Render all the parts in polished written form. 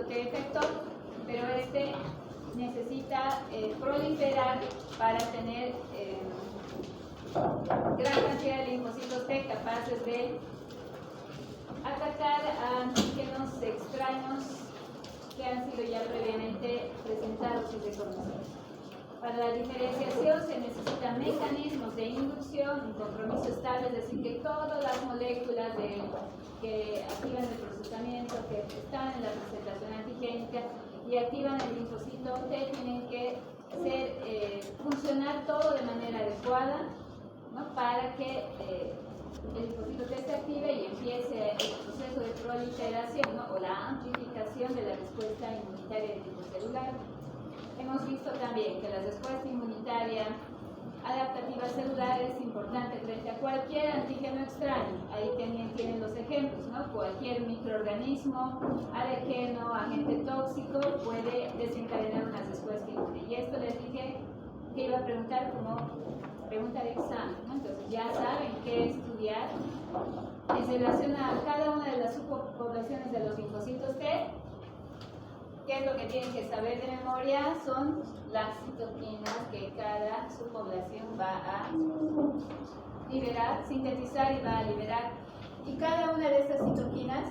T efector, pero este necesita proliferar para tener gran cantidad de linfocitos T capaces de atacar a antígenos extraños que han sido ya previamente presentados y reconocidos. Para la diferenciación se necesitan mecanismos de inducción, un compromiso estable, es decir, que todas las moléculas que activan el procesamiento, que están en la presentación antigénica y activan el linfocito T, tienen que funcionar todo de manera adecuada, ¿no? Para que el linfocito T se active y empiece el proceso de proliferación, ¿no? O la amplificación de la respuesta inmunitaria de tipo celular. Hemos visto también que la respuesta inmunitaria adaptativa celular es importante frente a cualquier antígeno extraño. Ahí también tienen los ejemplos, ¿no? Cualquier microorganismo, alergeno, agente tóxico puede desencadenar una respuesta inmune. Y esto les dije que iba a preguntar como pregunta de examen, ¿no? Entonces ya saben qué estudiar en relación a cada una de las subpoblaciones de los linfocitos T. ¿Qué es lo que tienen que saber de memoria? Son las citoquinas que cada subpoblación va a liberar, sintetizar y va a liberar. Y cada una de estas citoquinas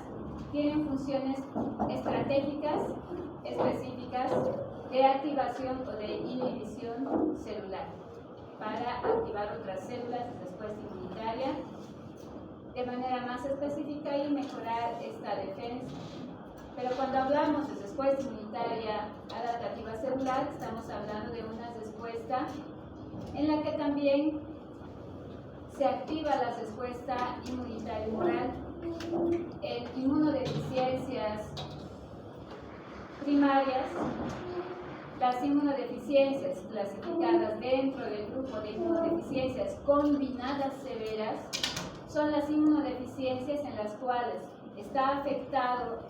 tienen funciones estratégicas, específicas, de activación o de inhibición celular para activar otras células de respuesta inmunitaria de manera más específica y mejorar esta defensa. Pero cuando hablamos de respuesta inmunitaria adaptativa celular, estamos hablando de una respuesta en la que también se activa la respuesta inmunitaria humoral. En inmunodeficiencias primarias, las inmunodeficiencias clasificadas dentro del grupo de inmunodeficiencias combinadas severas son las inmunodeficiencias en las cuales está afectado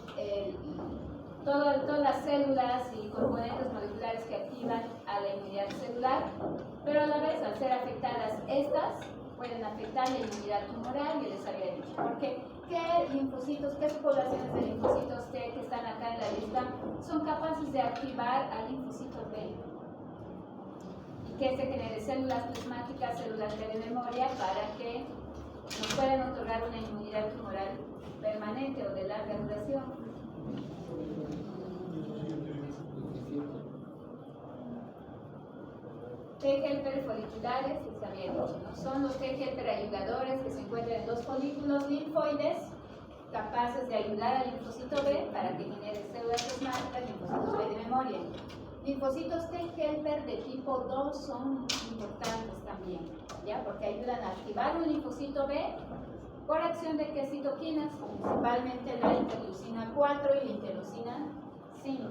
todas las células y componentes moleculares que activan a la inmunidad celular, pero a la vez, al ser afectadas estas, pueden afectar la inmunidad tumoral, y les había dicho. Porque, ¿qué linfocitos, qué poblaciones de linfocitos T que están acá en la lista son capaces de activar al linfocito B? Y que se genere células plasmáticas, células de memoria, para que nos puedan otorgar una inmunidad tumoral permanente o de larga duración. T-helper foliculares, les había dicho, ¿no? Son los T-helper ayudadores que se encuentran en los folículos linfoides, capaces de ayudar al linfocito B para que genere células plasmáticas, linfocitos B de memoria. Linfocitos T-helper de tipo 2 son importantes también, ¿ya? Porque ayudan a activar un linfocito B por acción de qué citoquinas, principalmente la interleucina 4 y la interleucina 5,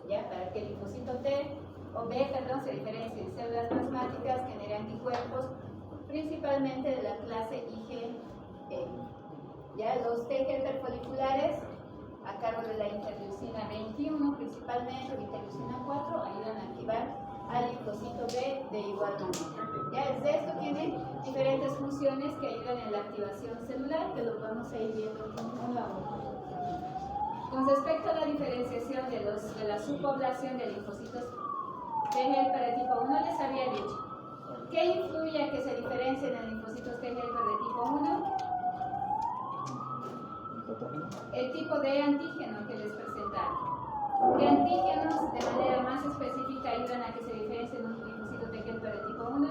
¿ya? Para que el linfocito T o B, se diferencie en células plasmáticas, genere anticuerpos, principalmente de la clase IgE. Ya los T-helper foliculares, a cargo de la interleucina 21, principalmente la interleucina 4, ayudan a activar al linfocito B de igual manera. Ya desde esto tiene diferentes funciones que ayudan en la activación celular, que los vamos a ir viendo uno a uno. Con respecto a la diferenciación de la subpoblación de linfocitos T-helper de tipo 1, les había dicho, ¿qué influye a que se diferencien en linfocitos T-helper de tipo 1? El tipo de antígeno que les presentaron. ¿Qué antígenos de manera más específica ayudan a que se diferencien un linfocito T-helper de tipo 1?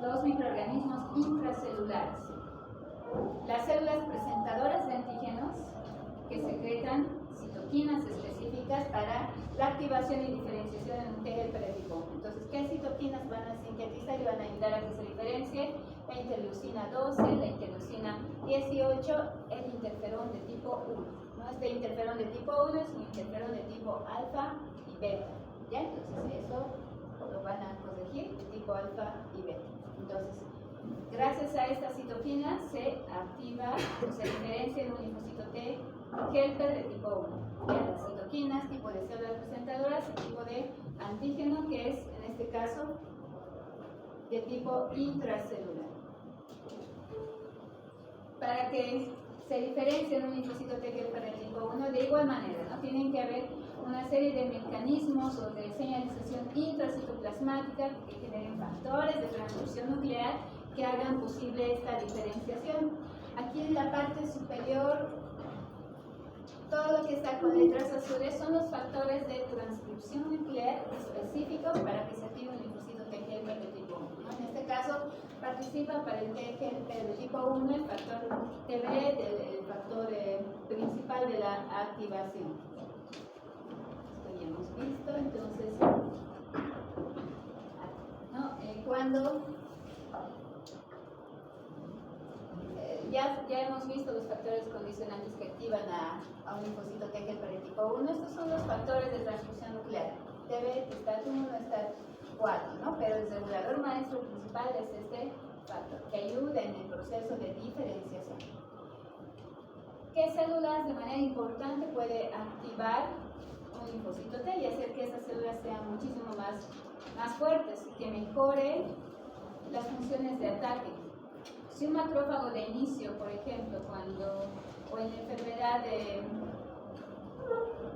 Los microorganismos intracelulares. Las células presentadoras de antígenos que secretan citoquinas específicas para la activación y diferenciación en un T-helper de tipo 1. Entonces, ¿qué citoquinas van a sintetizar y van a ayudar a que se diferencie? La interleucina 12, la interleucina 18, el interferón de tipo 1. ¿No? Este interferón de tipo 1 es un interferón de tipo alfa y beta. ¿Ya? Entonces, eso lo van a corregir de tipo alfa y beta. Entonces, gracias a estas citoquinas se activa o se diferencia en un linfocito T-helper de tipo 1. ¿Ya? Las citoquinas, tipo de células presentadoras, y tipo de antígeno, que es en este caso de tipo intracelular. Para que se diferencia en un linfocito T helper tipo 1 de igual manera, ¿no? Tienen que haber una serie de mecanismos o de señalización intracitoplasmática que generen factores de transcripción nuclear que hagan posible esta diferenciación. Aquí en la parte superior, todo lo que está con letras azules son los factores de transcripción nuclear específicos para que se active un linfocito T helper de tipo 1, ¿no? En este caso, participa para el T helper de tipo 1 el factor TB, el factor principal de la activación. Esto ya hemos visto, entonces, ¿no? Cuando ya hemos visto los factores condicionantes que activan a un linfocito T helper de tipo 1. Estos son los factores de transcripción nuclear. TB, STAT 1, STAT 4, ¿no? Pero el regulador maestro principal es este factor que ayuda en el proceso de diferenciación. ¿Qué células de manera importante puede activar un linfocito T y hacer que esas células sean muchísimo más fuertes, que mejore las funciones de ataque? Si un macrófago de inicio, por ejemplo, o en la enfermedad de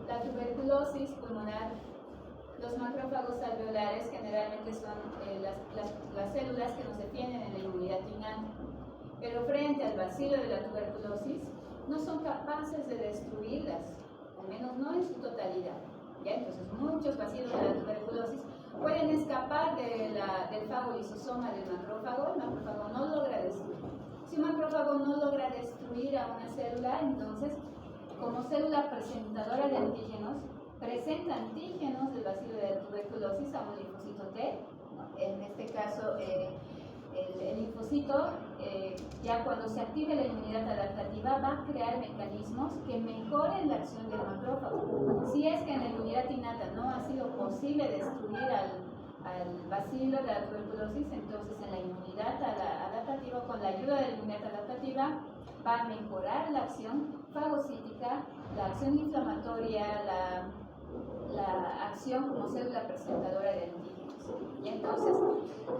la tuberculosis pulmonar, los macrófagos alveolares generalmente son las células que nos defienden en la inmunidad innata, pero frente al bacilo de la tuberculosis no son capaces de destruirlas, al menos no en su totalidad. ¿Ya? Entonces muchos bacilos de la tuberculosis pueden escapar del fagolisosoma del macrófago. El macrófago no logra destruir. Si un macrófago no logra destruir a una célula, entonces, como célula presentadora de antígenos, presenta antígenos del bacilo de la tuberculosis a un linfocito T. En este caso, el linfocito, ya cuando se active la inmunidad adaptativa, va a crear mecanismos que mejoren la acción del macrófago. Si es que en la inmunidad innata no ha sido posible destruir al bacilo de la tuberculosis, entonces en la inmunidad adaptativa, con la ayuda de la inmunidad adaptativa, va a mejorar la acción fagocítica, la acción inflamatoria, la acción como célula presentadora de antígenos. Y entonces,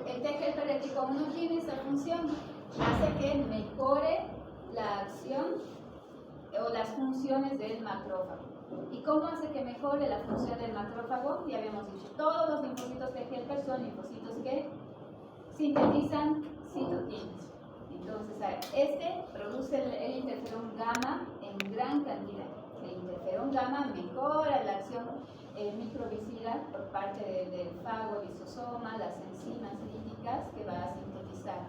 el T helper de tipo 1 tiene esa función, hace que mejore la acción o las funciones del macrófago. ¿Y cómo hace que mejore la función del macrófago? Ya habíamos dicho, todos los linfocitos T helper son linfocitos que sintetizan citoquinas. Entonces, este produce el interferón gamma en gran cantidad. El interferón gamma mejora la acción microvicida por parte del fagolisosoma, las enzimas líticas que va a sintetizar,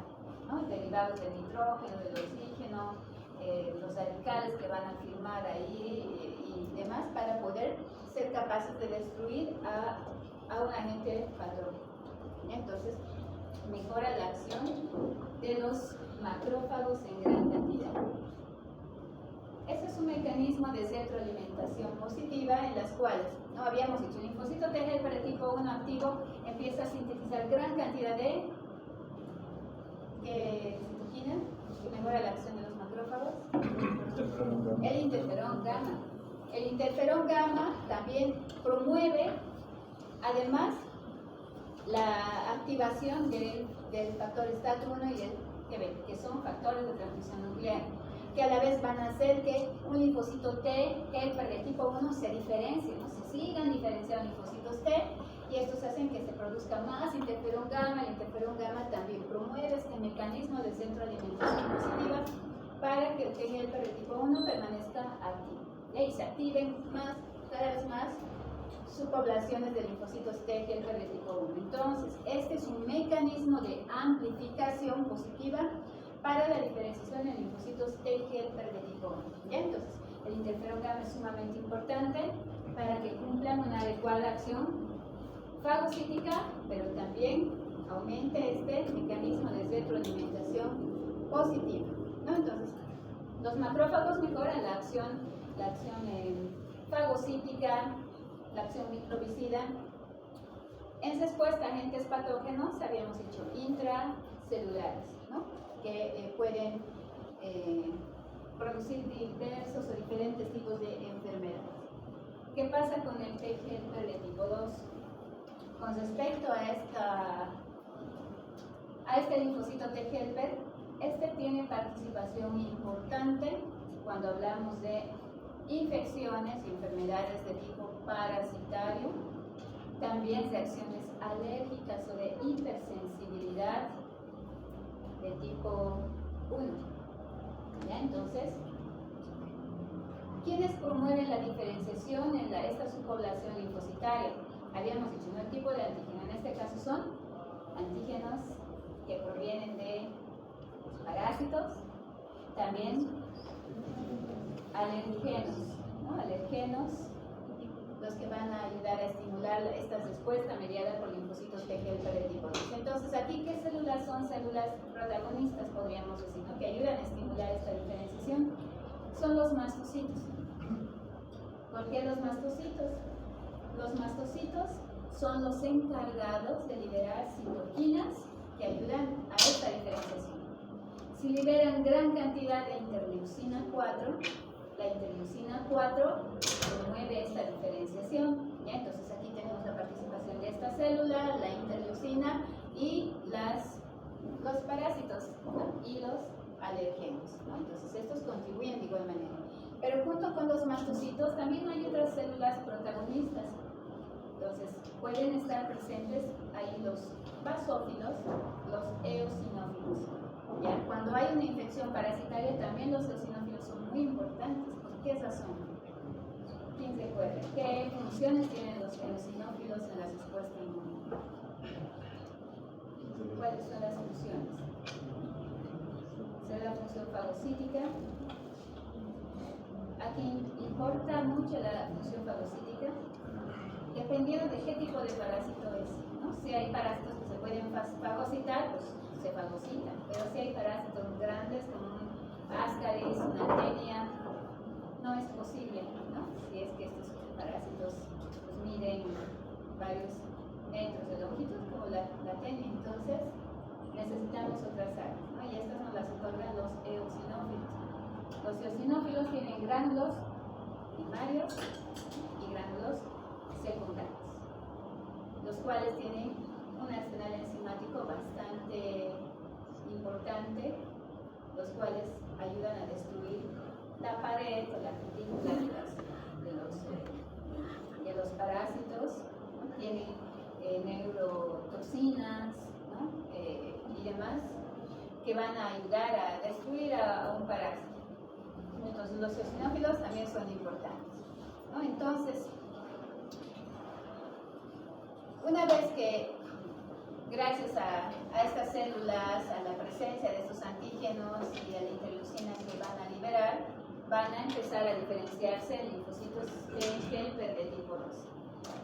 ¿no? Derivados del nitrógeno, del oxígeno, los radicales que van a firmar ahí y demás para poder ser capaces de destruir a un agente patógeno. Entonces, mejora la acción de los macrófagos en gran cantidad. Ese es un mecanismo de retroalimentación positiva en las cuales, no habíamos dicho, el linfocito T helper de tipo 1 activo empieza a sintetizar gran cantidad de citoquinas que mejora la acción de los macrófagos. El interferón gamma. El interferón gamma también promueve, además, la activación del factor STAT1 y el GB, que son factores de transmisión nuclear, que a la vez van a hacer que un linfocito T helper de tipo 1 se diferencie, ¿no? Se sigan diferenciando linfocitos T, y estos hacen que se produzca más interferón gamma. El interferón gamma también promueve este mecanismo de centroalimentación positiva para que el T helper de tipo 1 permanezca activo, y se activen cada vez más subpoblaciones de linfocitos T helper de tipo 1. Entonces, este es un mecanismo de amplificación positiva para la diferenciación de linfocitos T helper de tipo 1. ¿Ya? Entonces, el interferón gamma es sumamente importante para que cumplan una adecuada acción fagocítica, pero también aumente este mecanismo de retroalimentación positiva, ¿no? Entonces, los macrófagos mejoran la acción fagocítica, la acción microvicida. En respuesta a agentes patógenos, habíamos dicho intracelulares, ¿no? Que pueden producir diversos o diferentes tipos de enfermedades. ¿Qué pasa con el T helper de tipo 2? Con respecto a este linfocito T helper, este tiene participación importante cuando hablamos de infecciones y enfermedades de tipo parasitario, también reacciones alérgicas o de hipersensibilidad de tipo 1. ¿Ya? Entonces, ¿quiénes promueven la diferenciación en esta subpoblación linfocitaria? Habíamos dicho, ¿no? El tipo de antígeno en este caso son antígenos que provienen de parásitos, también alergenos, ¿no? Alergenos, los que van a ayudar a estimular esta respuesta mediada por linfocitos T helper de tipo 2. Entonces, aquí, ¿qué células son células protagonistas, podríamos decir, ¿no? Que ayudan a estimular esta diferenciación? Son los mastocitos. ¿Por qué los mastocitos? Los mastocitos son los encargados de liberar citoquinas que ayudan a esta diferenciación. Si liberan gran cantidad de interleucina 4, la interleucina 4 promueve esta diferenciación. ¿Ya? Entonces aquí tenemos la participación de esta célula, la interleucina y los parásitos, ¿no? Y los alergenos, ¿no? Entonces estos contribuyen de igual manera. Pero junto con los mastocitos también hay otras células protagonistas. Entonces pueden estar presentes ahí los basófilos, los eosinófilos. ¿Ya? Cuando hay una infección parasitaria también los eosinófilos son muy importantes. ¿Por qué razón? ¿Quién se acuerda? ¿Qué funciones tienen los eosinófilos en la respuesta inmune? ¿Cuáles son las funciones? ¿Será la función fagocítica? Aquí importa mucho la función fagocítica, dependiendo de qué tipo de parásito es, ¿no? Si hay parásitos que se pueden fagocitar, pues se fagocitan, pero si hay parásitos grandes como un ascaris, una tenia, no es posible, ¿no? Si es que estos parásitos pues, miden varios metros de longitud, como la tenia, entonces necesitamos otras áreas, ¿no? Y estas nos las otorgan los eosinófilos. Los eosinófilos tienen gránulos primarios y gránulos secundarios, los cuales tienen un arsenal enzimático bastante importante, los cuales ayudan a destruir la pared o la cutícula de los parásitos, ¿no? Tienen neurotoxinas, ¿no? Y demás que van a ayudar a destruir a un parásito. Entonces los eosinófilos también son importantes, ¿no? Entonces, una vez que gracias a estas células, a la presencia de estos antígenos y a la interleucina que van a liberar, van a empezar a diferenciarse linfocitos T helper de tipo 2.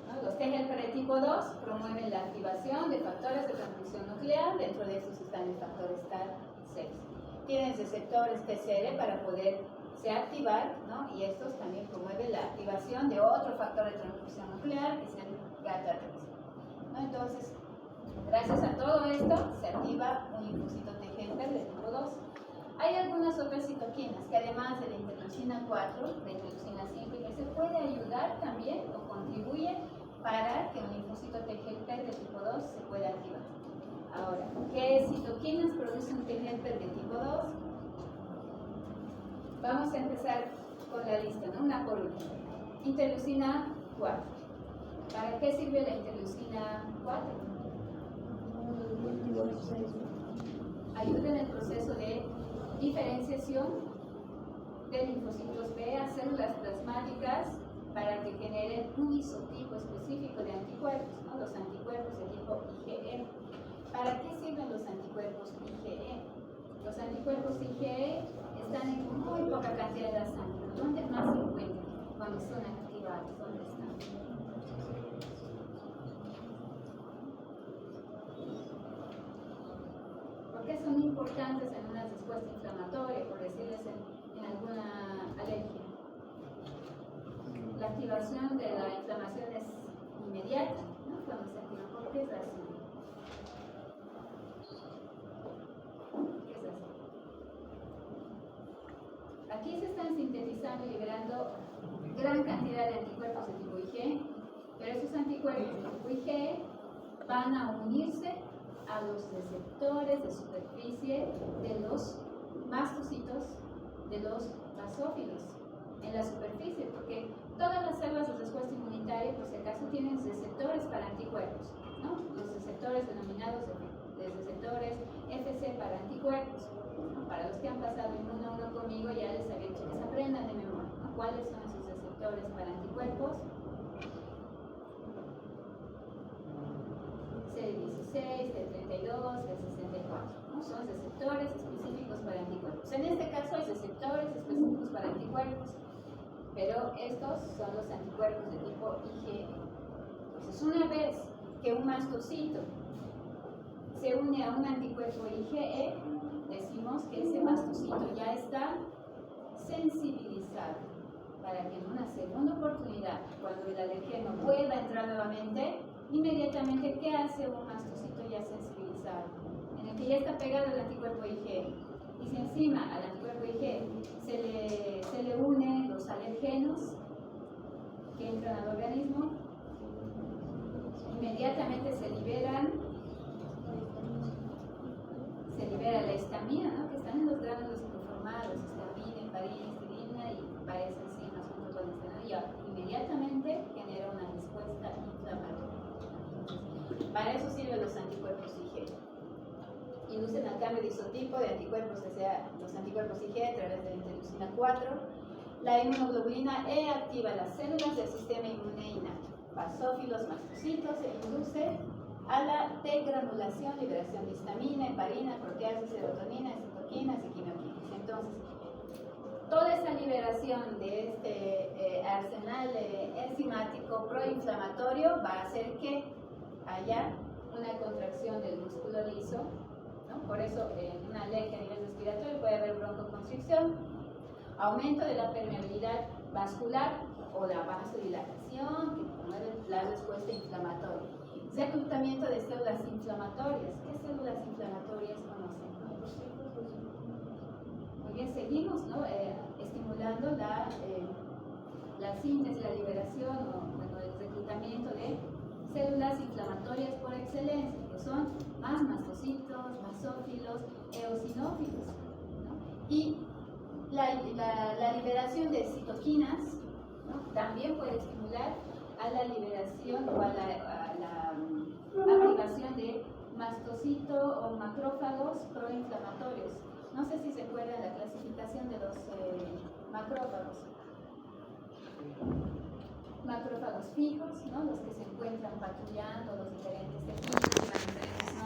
¿No? Los T helper de tipo 2 promueven la activación de factores de transcripción nuclear, dentro de estos están el factor STAT6. Tienen receptores TCR para poderse activar, ¿no? Y estos también promueven la activación de otro factor de transcripción nuclear, que es el GATA3. ¿No? Entonces, gracias a todo esto, se activa un linfocito T helper de tipo 2. Hay algunas otras citoquinas que además de la interleucina 4, la interleucina 5, que se puede ayudar también o contribuye para que un linfocito T helper de tipo 2 se pueda activar. Ahora, ¿qué citoquinas produce un T helper de tipo 2? Vamos a empezar con la lista, ¿no? Una por una. Interleucina 4. ¿Para qué sirve la interleucina 4? Ayuda en el proceso de diferenciación de linfocitos B a células plasmáticas para que generen un isotipo específico de anticuerpos, ¿no? Los anticuerpos de tipo IgE. ¿Para qué sirven los anticuerpos IgE? Los anticuerpos IgE están en muy poca cantidad de la sangre. ¿Dónde más se encuentran cuando son activados? ¿Dónde están? ¿Por qué son importantes en una respuesta inflamatoria, por decirles en alguna alergia? La activación de la inflamación es inmediata, ¿no? Cuando se activa. ¿Por qué es así? ¿Qué es así? Aquí se están sintetizando y liberando gran cantidad de anticuerpos de tipo IgE, pero esos anticuerpos de tipo IgE van a unirse a los receptores de superficie de los mastocitos, de los basófilos en la superficie, porque todas las células de respuesta inmunitaria, por si acaso, tienen receptores para anticuerpos, ¿no? Los receptores denominados de receptores FC para anticuerpos, ¿no? Para los que han pasado inmuno 1 conmigo, ya les había dicho que se aprendan de memoria, ¿no? ¿Cuáles son esos receptores para anticuerpos? CD16, CD32, CD64, ¿no? Son receptores específicos para anticuerpos. En este caso hay receptores específicos para anticuerpos, pero estos son los anticuerpos de tipo IgE. Entonces, una vez que un mastocito se une a un anticuerpo IgE, decimos que ese mastocito ya está sensibilizado para que en una segunda oportunidad, cuando el alergeno pueda entrar nuevamente, inmediatamente, ¿qué hace un mastocito ya sensibilizado? En el que ya está pegado el anticuerpo IgE. Y si encima al anticuerpo IgE se le unen los alergenos que entran al organismo, inmediatamente se libera la histamina, ¿no? Que están en los gránulos conformados, histamina, heparina, histidina, y aparece encima junto con histamina, y inmediatamente genera una respuesta inflamatoria. Para eso sirven los anticuerpos IgE. Inducen al cambio de isotipo de anticuerpos, o sea, los anticuerpos IgE a través de la interleucina 4. La inmunoglobulina E activa las células del sistema inmune innato, basófilos, mastocitos, e induce a la degranulación, liberación de histamina, heparina, proteasas, serotonina, citoquinas y quimioquinas. Entonces, toda esa liberación de este arsenal enzimático proinflamatorio va a hacer que haya una contracción del músculo liso, ¿no? Por eso en una alergia a nivel respiratorio puede haber broncoconstricción, aumento de la permeabilidad vascular o la vasodilatación, que promueve la respuesta inflamatoria. Reclutamiento de células inflamatorias. ¿Qué células inflamatorias conocen? Muy bien, seguimos, ¿no? Estimulando la síntesis, la liberación o bueno, el reclutamiento de células inflamatorias por excelencia, que son más mastocitos, basófilos, eosinófilos, ¿no? Y la liberación de citoquinas, ¿no? También puede estimular a la liberación o a la activación de mastocito o macrófagos proinflamatorios. No sé si se acuerdan la clasificación de los macrófagos. Macrófagos fijos, ¿no? Los que se encuentran patrullando los diferentes tejidos, las diferentes